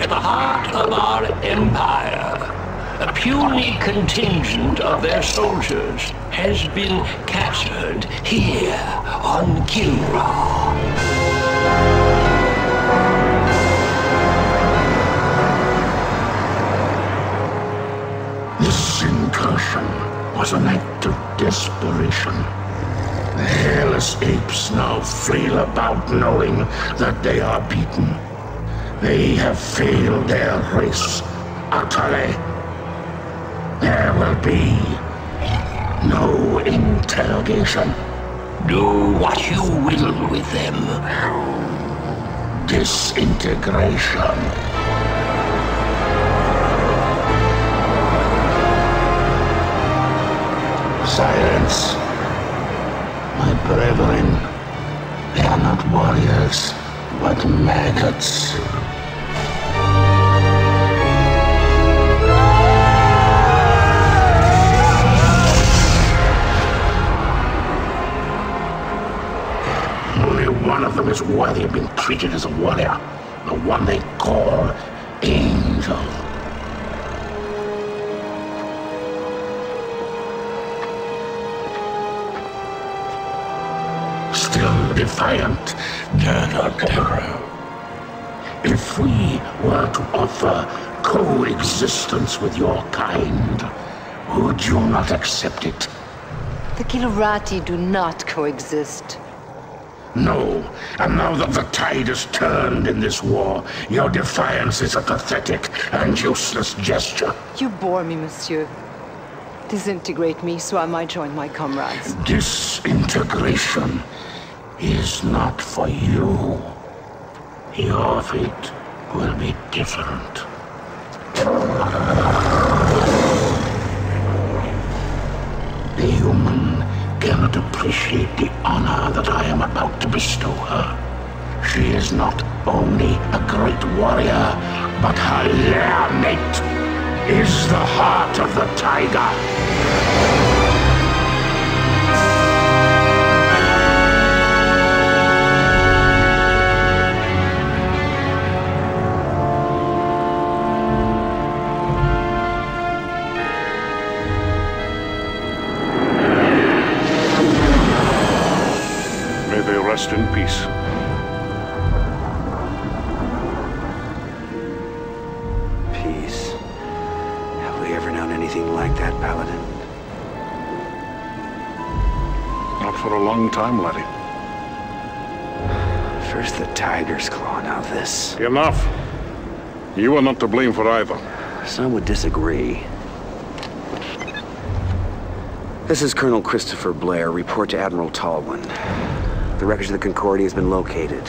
at the heart of our empire. A puny contingent of their soldiers has been captured here on Kilra. This incursion was an act of desperation. The hairless apes now flail about knowing that they are beaten. They have failed their race utterly. There will be no interrogation. Do what you will with them. Disintegration. Silence. My brethren, they are not warriors, but maggots. Only one of them is worthy of being treated as a warrior. The one they call Angel. Still defiant. If we were to offer coexistence with your kind, would you not accept it? The Kilurati do not coexist. No, and now that the tide has turned in this war, your defiance is a pathetic and useless gesture. You bore me, monsieur. Disintegrate me so I might join my comrades. Disintegration is not for you. Your fate will be different. The human cannot appreciate the honor that I am about to bestow her. She is not only a great warrior, but her lair mate is the heart of the tiger. Rest in peace. Peace? Have we ever known anything like that, Paladin? Not for a long time, laddie. First the tiger's claw, now this. Enough! You are not to blame for either. Some would disagree. This is Colonel Christopher Blair. Report to Admiral Tallwin. The wreckage of the Concordia has been located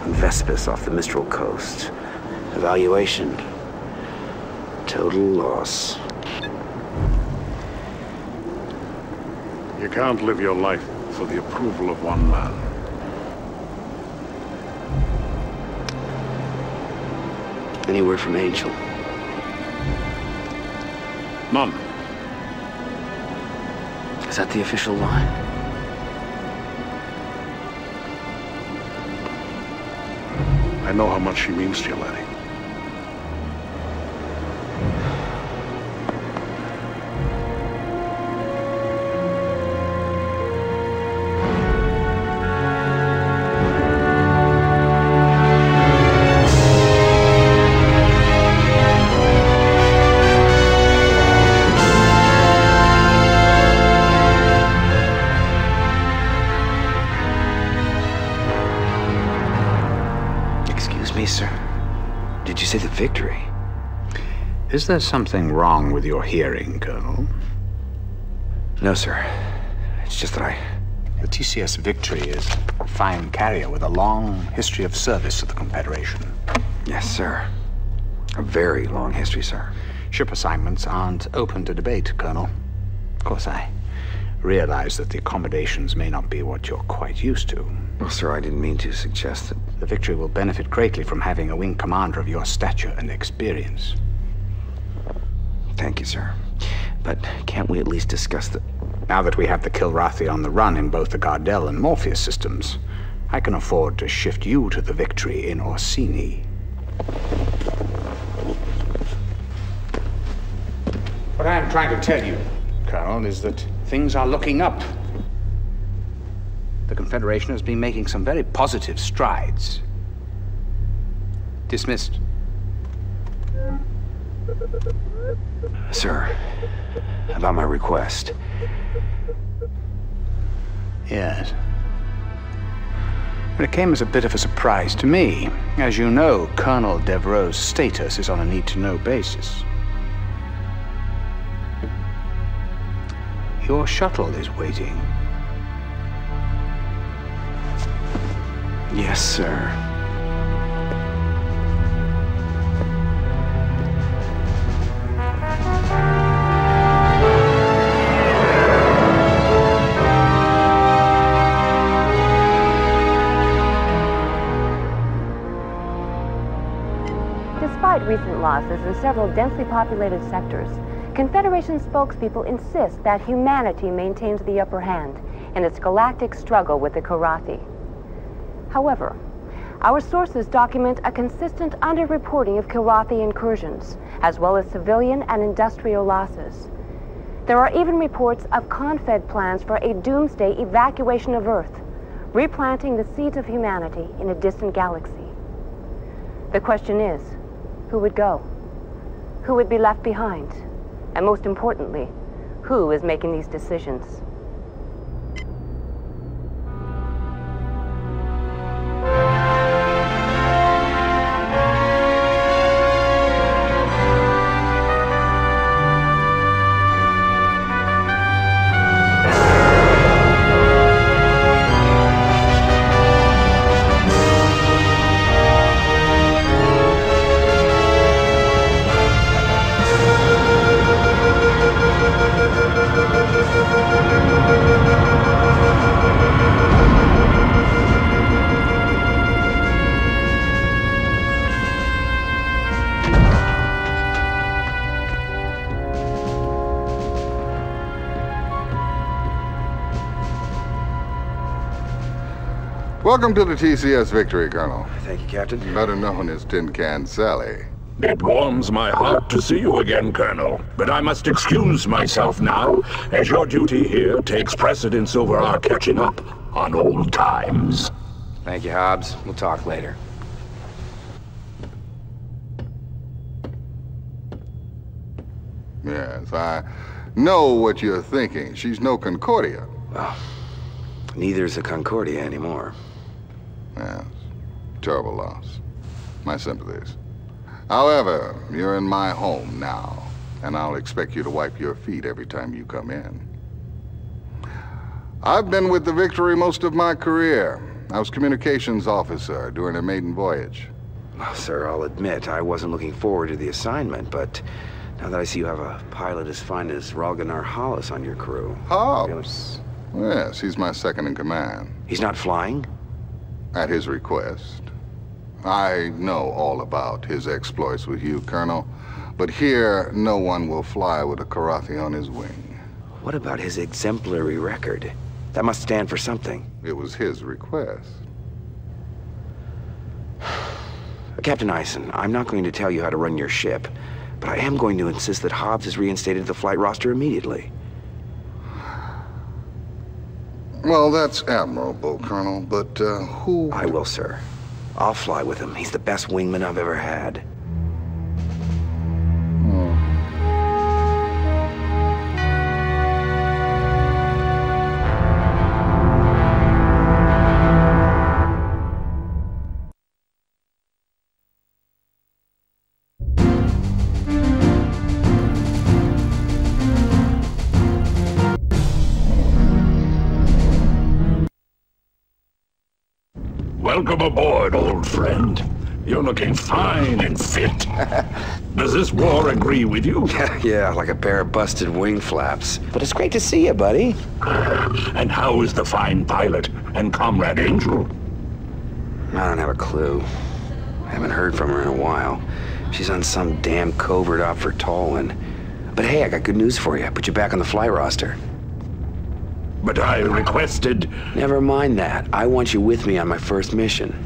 on Vespus off the Mistral coast. Evaluation. Total loss. You can't live your life for the approval of one man. Any word from Angel? None. Is that the official line? I know how much she means to you, laddie. Sir. Did you say the victory? Is there something wrong with your hearing, Colonel? No, sir. It's just that The TCS Victory is a fine carrier with a long history of service to the Confederation. Yes, sir. A very long history, sir. Ship assignments aren't open to debate, Colonel. Of course, I realize that the accommodations may not be what you're quite used to. Well, sir, I didn't mean to suggest that. The Victory will benefit greatly from having a wing commander of your stature and experience. Thank you, sir. But can't we at least discuss the... Now that we have the Kilrathi on the run in both the Gardel and Morpheus systems, I can afford to shift you to the Victory in Orsini. What I am trying to tell you, Colonel, is that things are looking up. The Confederation has been making some very positive strides. Dismissed. Sir, about my request. Yes. But it came as a bit of a surprise to me. As you know, Colonel Devereaux's status is on a need-to-know basis. Your shuttle is waiting. Yes, sir. Despite recent losses in several densely populated sectors, Confederation spokespeople insist that humanity maintains the upper hand in its galactic struggle with the Karathi. However, our sources document a consistent underreporting of Karathi incursions, as well as civilian and industrial losses. There are even reports of Confed plans for a doomsday evacuation of Earth, replanting the seeds of humanity in a distant galaxy. The question is, who would go? Who would be left behind? And most importantly, who is making these decisions? Welcome to the TCS Victory, Colonel. Thank you, Captain. Better known as Tin Can Sally. It warms my heart to see you again, Colonel. But I must excuse myself now, as your duty here takes precedence over our catching up on old times. Thank you, Hobbs. We'll talk later. Yes, I know what you're thinking. She's no Concordia. Well, neither's a Concordia anymore. Yes, terrible loss. My sympathies. However, you're in my home now, and I'll expect you to wipe your feet every time you come in. I've been with the Victory most of my career. I was communications officer during a maiden voyage. Well, sir, I'll admit I wasn't looking forward to the assignment, but now that I see you have a pilot as fine as Ralganar Hollis on your crew... Hobbs? Yes, he's my second in command. He's not flying? At his request. I know all about his exploits with you, Colonel, but here no one will fly with a Karathi on his wing. What about his exemplary record? That must stand for something. It was his request. Captain Eisen, I'm not going to tell you how to run your ship, but I am going to insist that Hobbs is reinstated to the flight roster immediately. Well, that's admirable, Colonel, but who... I will, sir. I'll fly with him. He's the best wingman I've ever had. Welcome aboard, old friend. You're looking fine and fit. Does this war agree with you? Yeah, like a pair of busted wing flaps. But it's great to see you, buddy. And how is the fine pilot and Comrade Angel? I don't have a clue. I haven't heard from her in a while. She's on some damn covert op for Tallwyn. But hey, I got good news for you. I put you back on the fly roster. But I requested... Never mind that. I want you with me on my first mission.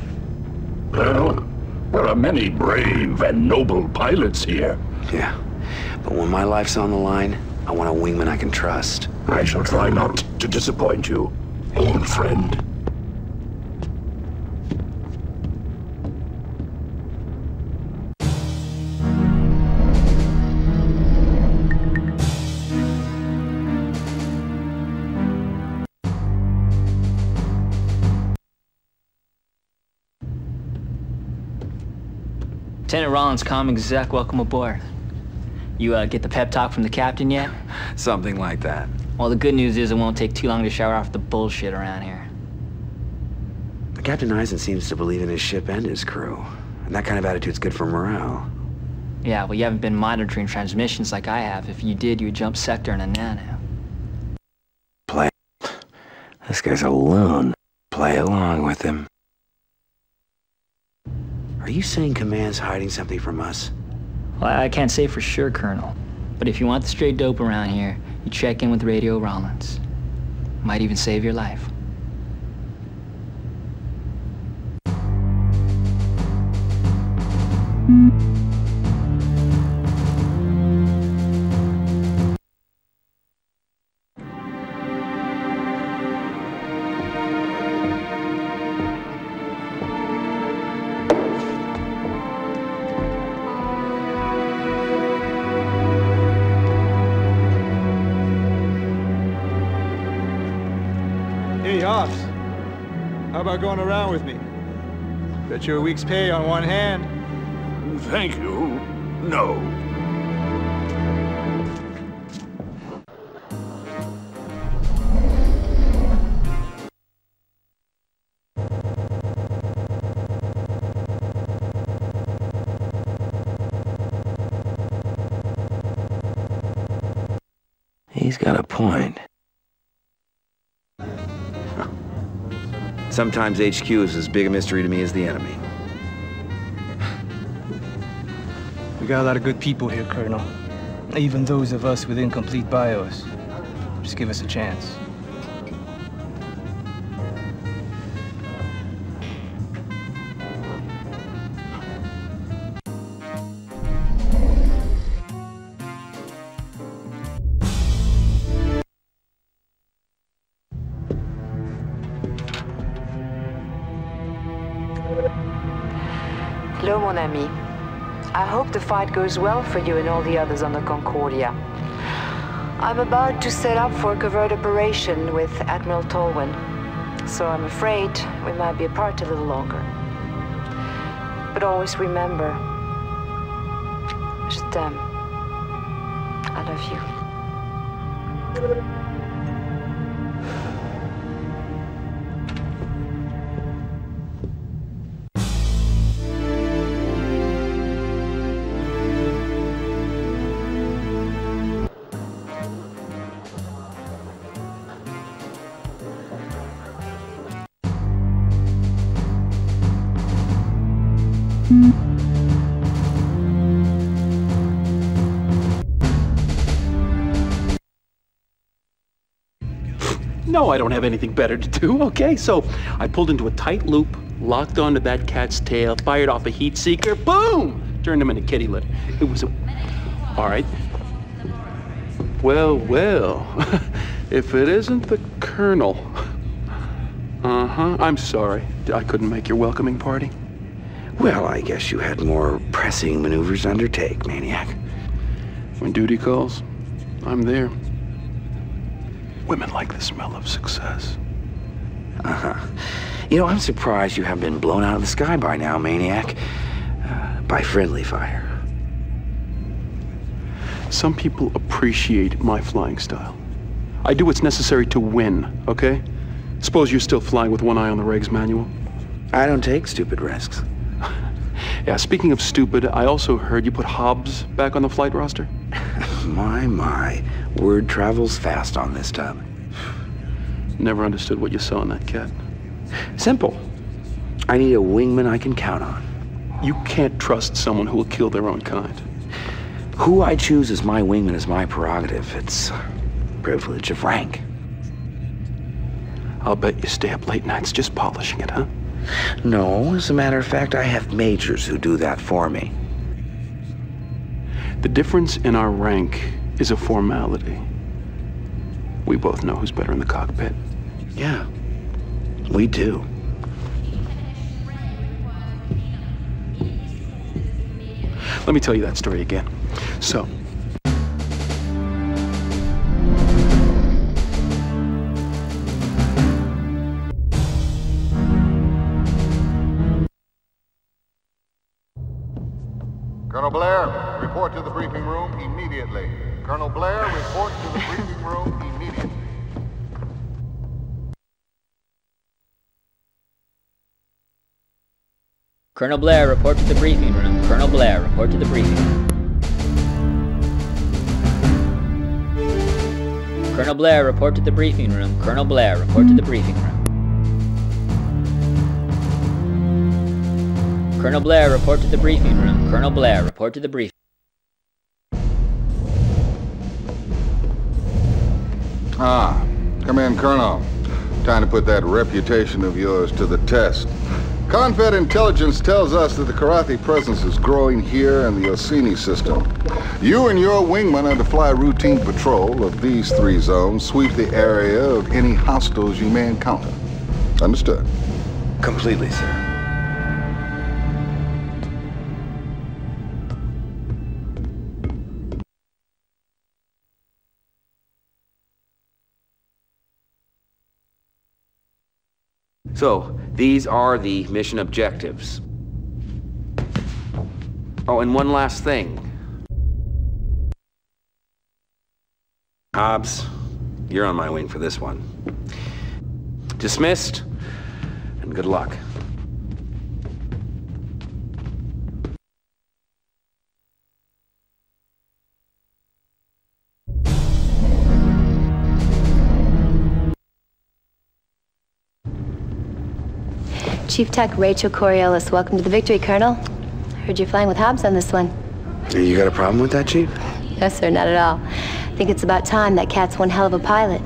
Well, there are many brave and noble pilots here. Yeah. But when my life's on the line, I want a wingman I can trust. I shall try not to disappoint you, old friend. Lieutenant Rollins, comm exec, welcome aboard. You get the pep talk from the captain yet? Something like that. Well, the good news is it won't take too long to shower off the bullshit around here. Captain Eisen seems to believe in his ship and his crew. And that kind of attitude's good for morale. Yeah, well, you haven't been monitoring transmissions like I have. If you did, you would jump sector in a nano. Play. This guy's a loon. Play along with him. Are you saying Command's hiding something from us? Well, I can't say for sure, Colonel. But if you want the straight dope around here, you check in with Radio Rollins. Might even save your life. Hey, Hobbs. How about going around with me? Bet you a week's pay on one hand. Thank you. No. He's got a point. Sometimes HQ is as big a mystery to me as the enemy. We got a lot of good people here, Colonel. Even those of us with incomplete bios. Just give us a chance. Hello, mon ami. I hope the fight goes well for you and all the others on the Concordia. I'm about to set up for a covert operation with Admiral Tolwyn, so I'm afraid we might be apart a little longer. But always remember, je t'aime. I love you. No, I don't have anything better to do, okay? So I pulled into a tight loop, locked onto that cat's tail, fired off a heat seeker, boom! Turned him into kitty litter. It was a... All right. Well, well. If it isn't the Colonel. Uh-huh. I'm sorry. I couldn't make your welcoming party. Well, I guess you had more pressing maneuvers to undertake, Maniac. When duty calls, I'm there. Women like the smell of success. Uh-huh. You know, I'm surprised you haven't been blown out of the sky by now, Maniac. By friendly fire. Some people appreciate my flying style. I do what's necessary to win, okay? Suppose you're still flying with one eye on the regs manual? I don't take stupid risks. Yeah, speaking of stupid, I also heard you put Hobbs back on the flight roster. My. Word travels fast on this tub. Never understood what you saw in that cat. Simple. I need a wingman I can count on. You can't trust someone who will kill their own kind. Who I choose as my wingman is my prerogative. It's privilege of rank. I'll bet you stay up late nights just polishing it, huh? No, as a matter of fact, I have majors who do that for me. The difference in our rank is a formality. We both know who's better in the cockpit. Yeah, we do. Let me tell you that story again. So, Colonel Blair, report to the briefing room immediately. Colonel Blair, report to the briefing room immediately. Colonel Blair, report to the briefing room. Colonel Blair, report to the briefing room. Colonel Blair, report to the briefing room. Colonel Blair, report to the briefing room. Colonel Blair, report to the briefing room. Colonel Blair, report to the briefing. Ah, come in, Colonel. Time to put that reputation of yours to the test. Confed intelligence tells us that the Karathi presence is growing here in the Orsini system. You and your wingman are to fly routine patrol of these 3 zones, sweep the area of any hostiles you may encounter. Understood? Completely, sir. So, these are the mission objectives. Oh, and one last thing. Hobbs, you're on my wing for this one. Dismissed, and good luck. Chief Tech Rachel Coriolis, welcome to the Victory, Colonel. Heard you're flying with Hobbs on this one. You got a problem with that, Chief? No, sir, not at all. I think it's about time. That cat's one hell of a pilot.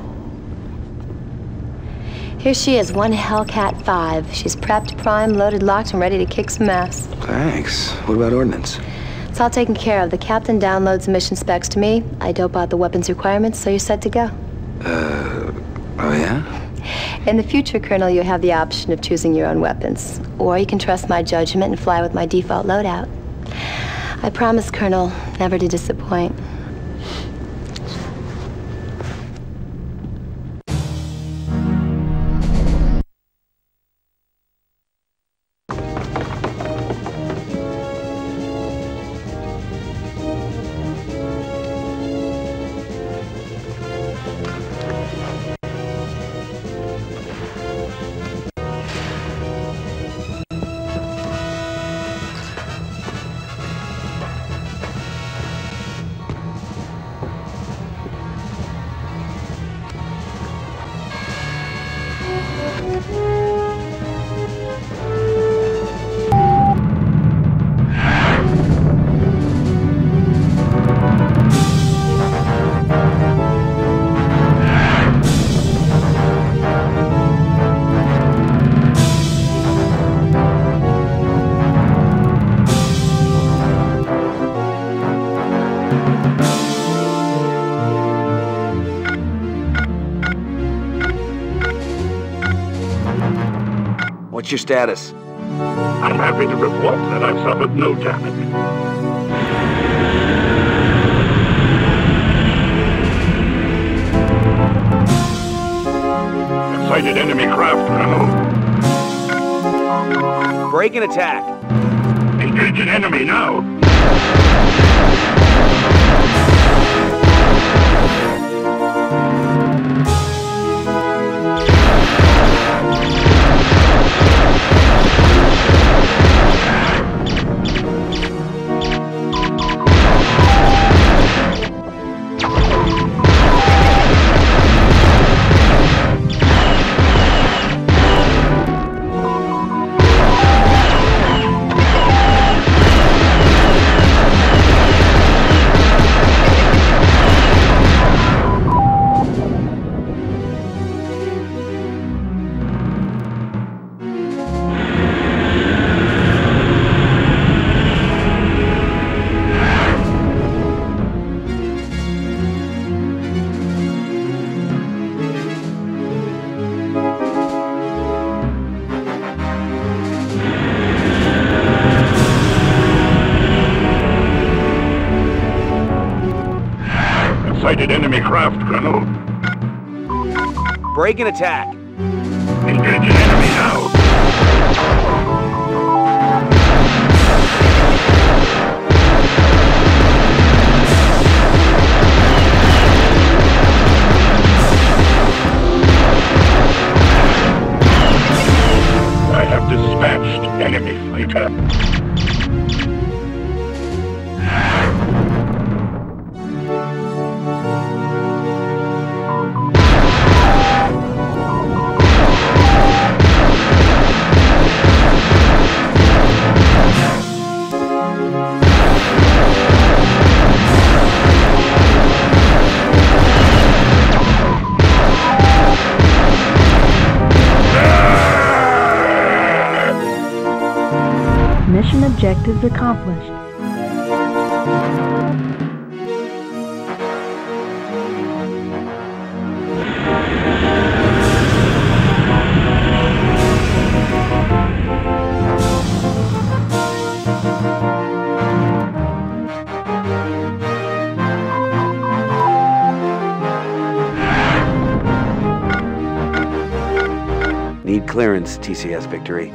Here she is, one Hellcat 5. She's prepped, primed, loaded, locked, and ready to kick some ass. Thanks. What about ordnance? It's all taken care of. The captain downloads the mission specs to me. I dope out the weapons requirements, so you're set to go. Oh yeah? In the future, Colonel, you have the option of choosing your own weapons. Or you can trust my judgment and fly with my default loadout. I promise, Colonel, never to disappoint. What's your status? I'm happy to report that I've suffered no damage. Sighted enemy craft, Colonel. Break and attack. Engage an enemy now. sighted enemy craft, Colonel. Break and attack. Engaging enemy now. I have dispatched enemy fighter. Mission objectives accomplished. Need clearance, TCS Victory.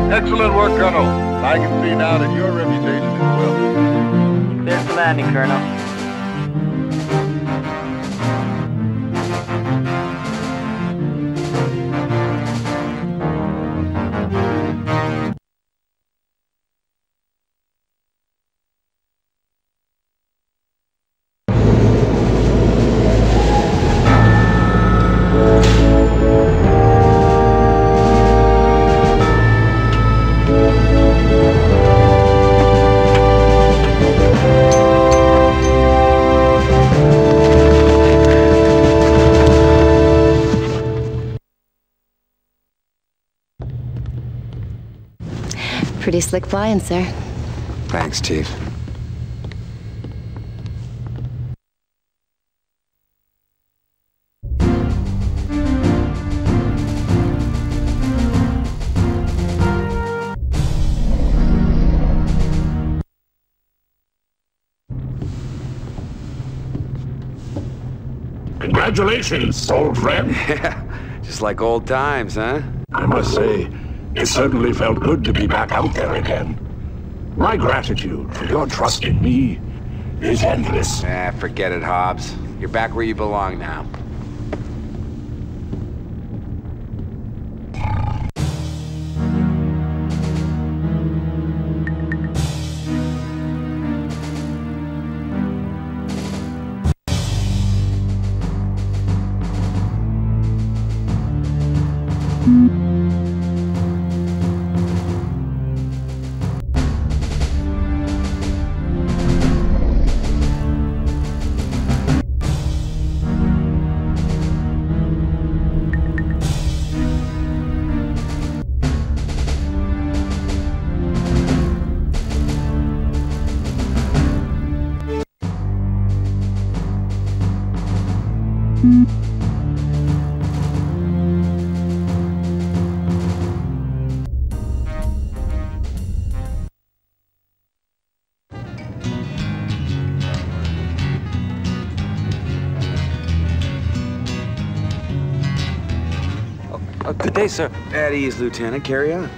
Excellent work, Colonel. I can see now that your reputation is well. There's the landing, Colonel. Pretty slick flying, sir. Thanks, Chief. Congratulations, old friend. Yeah, just like old times, huh? I must say, it certainly felt good to be back out there again. My gratitude for your trust in me is endless. Forget it, Hobbs. You're back where you belong now. Good day, sir. At ease, Lieutenant. Carry on.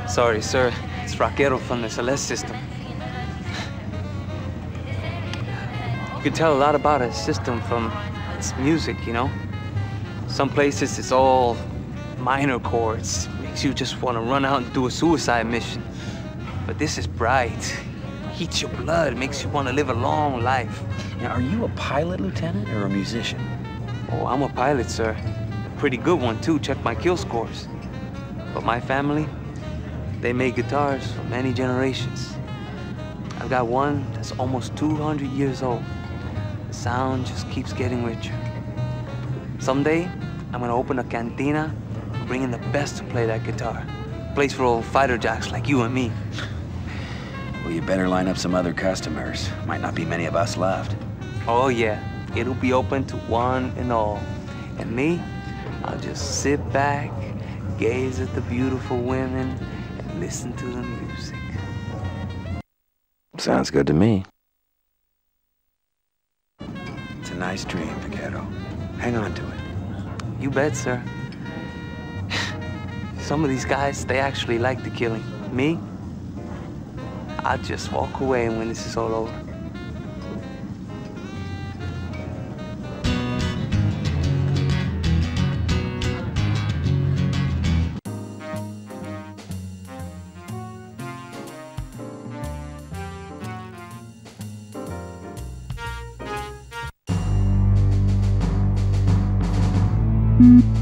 Sorry, sir. It's Raquero from the Celeste system. You can tell a lot about a system from its music, you know? Some places it's all minor chords. Makes you just want to run out and do a suicide mission. But this is bright. Heats your blood, makes you want to live a long life. Now, are you a pilot, Lieutenant, or a musician? Oh, I'm a pilot, sir. Pretty good one, too. Check my kill scores. But my family, they made guitars for many generations. I've got one that's almost 200 years old. The sound just keeps getting richer. Someday, I'm gonna open a cantina and bring in the best to play that guitar. Place for old fighter jacks like you and me. Well, you better line up some other customers. Might not be many of us left. Oh, yeah. It'll be open to one and all. And me, I'll just sit back, gaze at the beautiful women, and listen to the music. Sounds good to me. nice dream, Vaquero. Hang on to it. You bet, sir. Some of these guys, they actually like the killing. Me? I'll just walk away when this is all over. Mm-hmm.